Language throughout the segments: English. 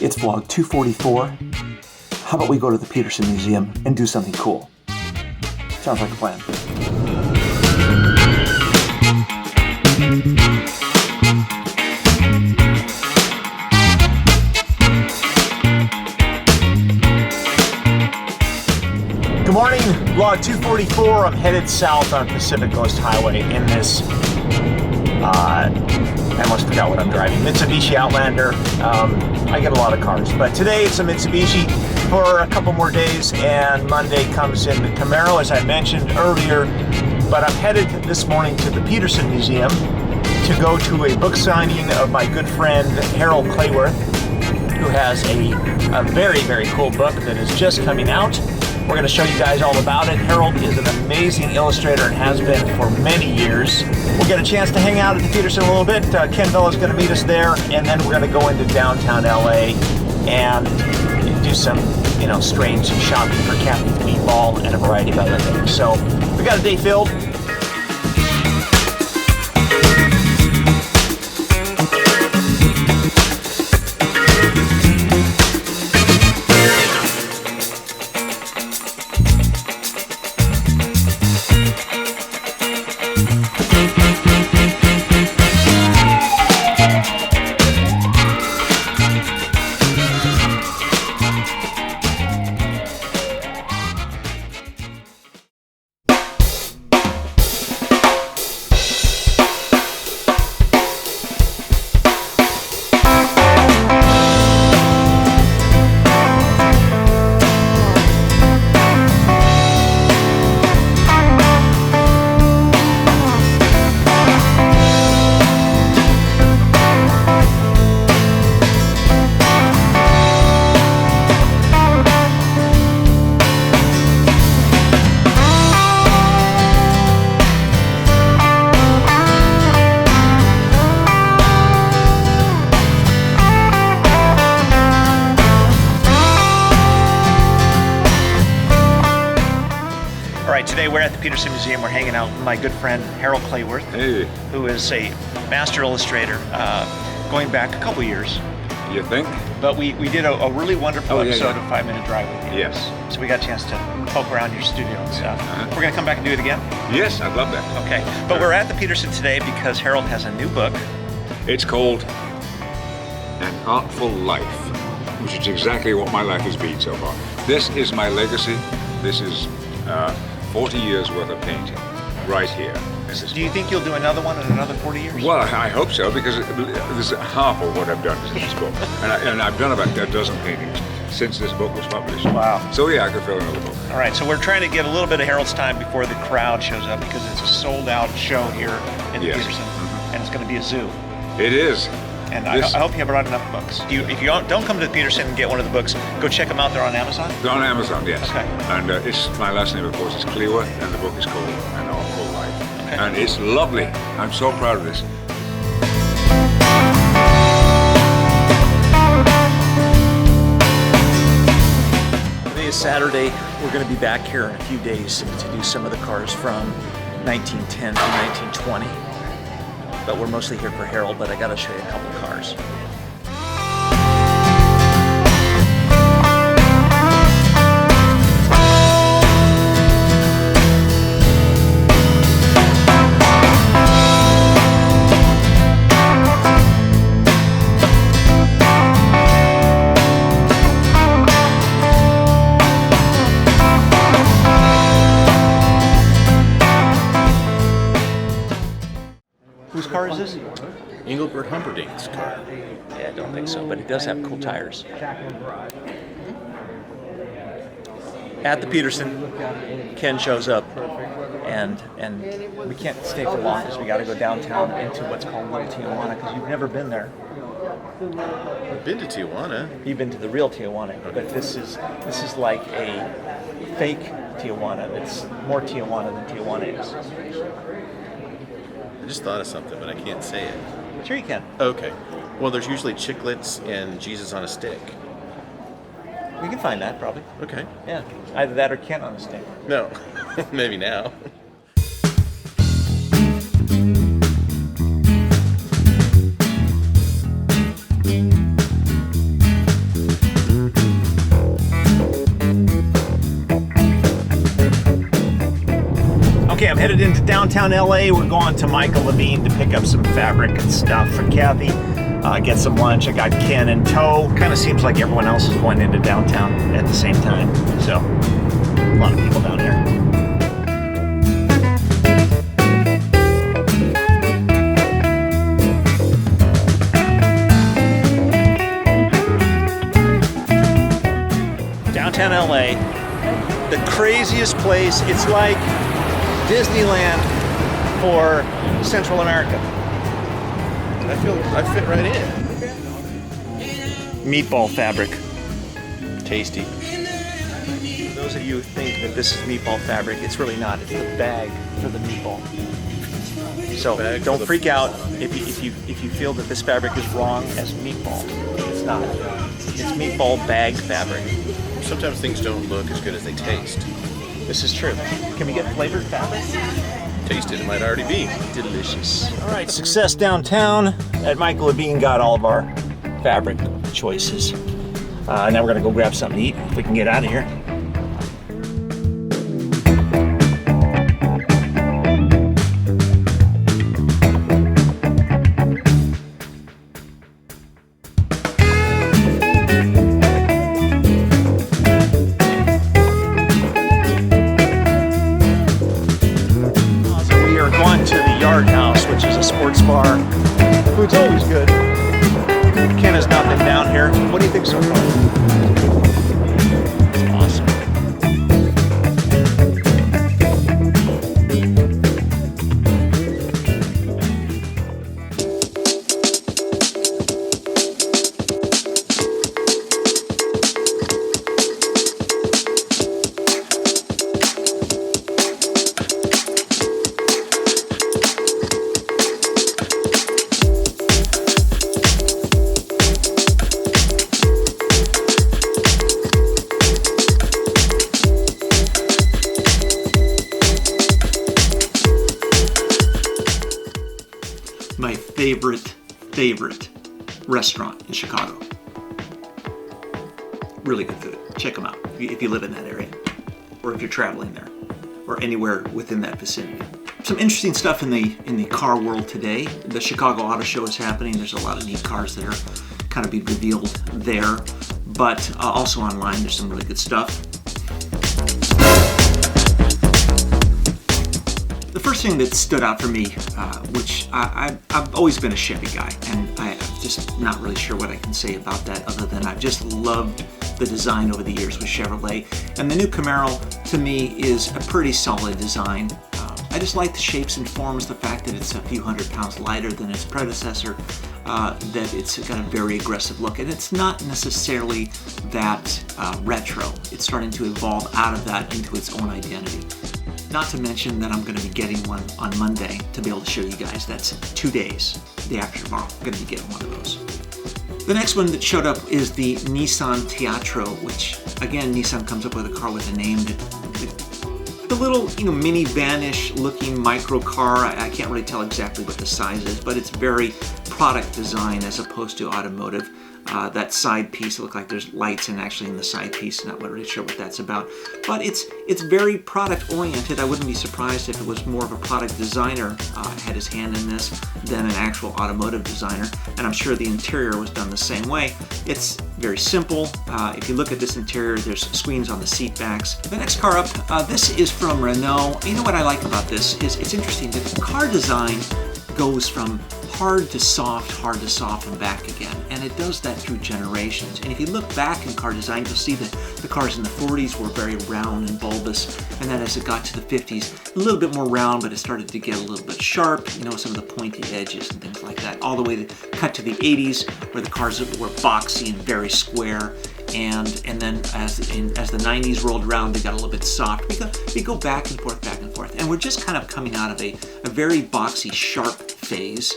It's vlog 244. How about we go to the Petersen Museum and do something cool? Sounds like a plan. Good morning, vlog 244. I'm headed south on Pacific Coast Highway in this, I almost forgot what I'm driving, Mitsubishi Outlander. I get a lot of cars, but today it's a Mitsubishi for a couple more days, and Monday comes in the Camaro, as I mentioned earlier. But I'm headed this morning to the Petersen Museum to go to a book signing of my good friend Harold Cleworth, who has a very, very cool book that is just coming out. We're going to show you guys all about it. Harold is an amazing illustrator and has been for many years. We'll get a chance to hang out at the Petersen a little bit. Ken Bella's going to meet us there, and then we're going to go into downtown LA and do some, strange shopping for Kathy's Meatball and a variety of other things. So we got a day filled. Today we're at the Petersen Museum. We're hanging out with my good friend Harold Cleworth, who is a master illustrator going back a couple years. You think? But we did a really wonderful episode of 5 Minute Drive with you. Yes. So we got a chance to poke around your studio and stuff. We're going to come back and do it again? Yes, I'd love that. Okay. But we're at the Petersen today because Harold has a new book. It's called An Artful Life, which is exactly what my life has been so far. This is my legacy. This is 40 years worth of painting right here. Do you think you'll do another one in another 40 years? Well, I hope so, because this is half of what I've done in this book. And I've done about a dozen paintings since this book was published. Wow. So yeah, I could fill another book. All right, so we're trying to get a little bit of Harold's time before the crowd shows up, because it's a sold-out show here in the Petersen, and it's going to be a zoo. It is. And I hope you have brought enough books. If you don't come to the Petersen and get one of the books, go check them out. They're on Amazon? They're on Amazon, yes. Okay. And it's my last name, of course, is Cleworth, and the book is called An Artful Life. Okay. And it's lovely. I'm so proud of this. Today is Saturday. We're going to be back here in a few days to do some of the cars from 1910 to 1920. But we're mostly here for Harold, but I got to show you a couple cars. Whose car is this? Engelbert Humperdinck's car. Yeah, I don't think so, but it does have cool tires. At the Petersen, Ken shows up, and we can't stay for long because we got to go downtown into what's called Little Tijuana, because you've never been there. I've been to Tijuana. You've been to the real Tijuana, but this is like a fake Tijuana that's more Tijuana than Tijuana is. I just thought of something, but I can't say it. Sure you can. Okay. Well, there's usually chiclets and Jesus on a stick. We can find that, probably. Okay. Yeah. Either that or Ken on a stick. No. Maybe now. headed into downtown LA. We're going to Michael Levine to pick up some fabric and stuff for Kathy. Get some lunch. I got Ken in tow. Kind of seems like everyone else is going into downtown at the same time. So, a lot of people down here. Downtown LA, the craziest place. It's like Disneyland for Central America. I fit right in. Meatball fabric. Tasty. For those of you who think that this is meatball fabric, it's really not. It's the bag for the meatball. So don't freak out if you feel that this fabric is wrong as meatball. It's not. It's meatball bag fabric. Sometimes things don't look as good as they taste. This is true. Can we get flavored fabric? Taste it might already be delicious. All right, success downtown. At Michael Levine got all of our fabric choices. Now we're gonna go grab something to eat if we can get out of here. Which is a sports bar. Food's always good. Ken has not been down here. What do you think so far? It's awesome. My favorite restaurant in Chicago. Really good food. Check them out if you live in that area, or if you're traveling there, or anywhere within that vicinity. Some interesting stuff in the car world today. The Chicago Auto Show is happening. There's a lot of neat cars that are kind of being revealed there, but also online there's some really good stuff. The first thing that stood out for me, which I've always been a Chevy guy, and I'm just not really sure what I can say about that other than I've just loved the design over the years with Chevrolet. And the new Camaro, to me, is a pretty solid design. I just like the shapes and forms, the fact that it's a few hundred pounds lighter than its predecessor, that it's got a very aggressive look. And it's not necessarily that retro. It's starting to evolve out of that into its own identity. Not to mention that I'm going to be getting one on Monday to be able to show you guys. That's 2 days, day after tomorrow. I'm going to be getting one of those. The next one that showed up is the Nissan Teatro, which again, Nissan comes up with a car with a name that the little, minivan-ish looking micro car. I can't really tell exactly what the size is, but it's very product design as opposed to automotive. That side piece, it looked like there's lights actually in the side piece. Not really sure what that's about, but it's very product oriented. I wouldn't be surprised if it was more of a product designer had his hand in this than an actual automotive designer, and I'm sure the interior was done the same way. It's very simple. If you look at this interior, there's screens on the seat backs. The next car up, this is from Renault. You know what I like about this is it's interesting that the car design goes from hard to soft, and back again. And it does that through generations. And if you look back in car design, you'll see that the cars in the 40s were very round and bulbous. And then as it got to the 50s, a little bit more round, but it started to get a little bit sharp, some of the pointy edges and things like that. All the way to cut to the 80s, where the cars were boxy and very square. And then as the 90s rolled around, they got a little bit soft. We go back and forth. And we're just kind of coming out of a very boxy, sharp phase,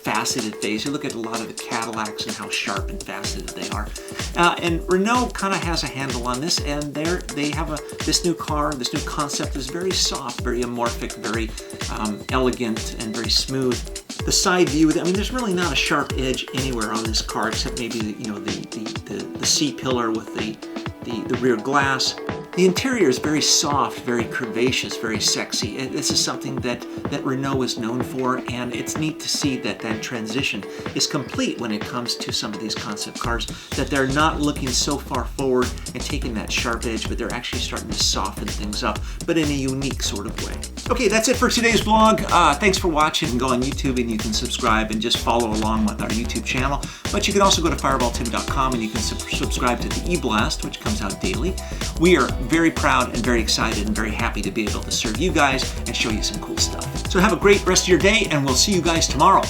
faceted phase. You look at a lot of the Cadillacs and how sharp and faceted they are. And Renault kind of has a handle on this, and they have this new car, this new concept is very soft, very amorphic, very elegant, and very smooth. The side view, there's really not a sharp edge anywhere on this car except maybe the C-pillar with the rear glass. The interior is very soft, very curvaceous, very sexy. And this is something that Renault is known for, and it's neat to see that that transition is complete when it comes to some of these concept cars, that they're not looking so far forward and taking that sharp edge, but they're actually starting to soften things up, but in a unique sort of way. Okay, that's it for today's vlog. Thanks for watching. Go on YouTube and you can subscribe and just follow along with our YouTube channel. But you can also go to fireballtim.com and you can subscribe to the E-Blast, which comes out daily. We are very proud and very excited and very happy to be able to serve you guys and show you some cool stuff. So have a great rest of your day, and we'll see you guys tomorrow.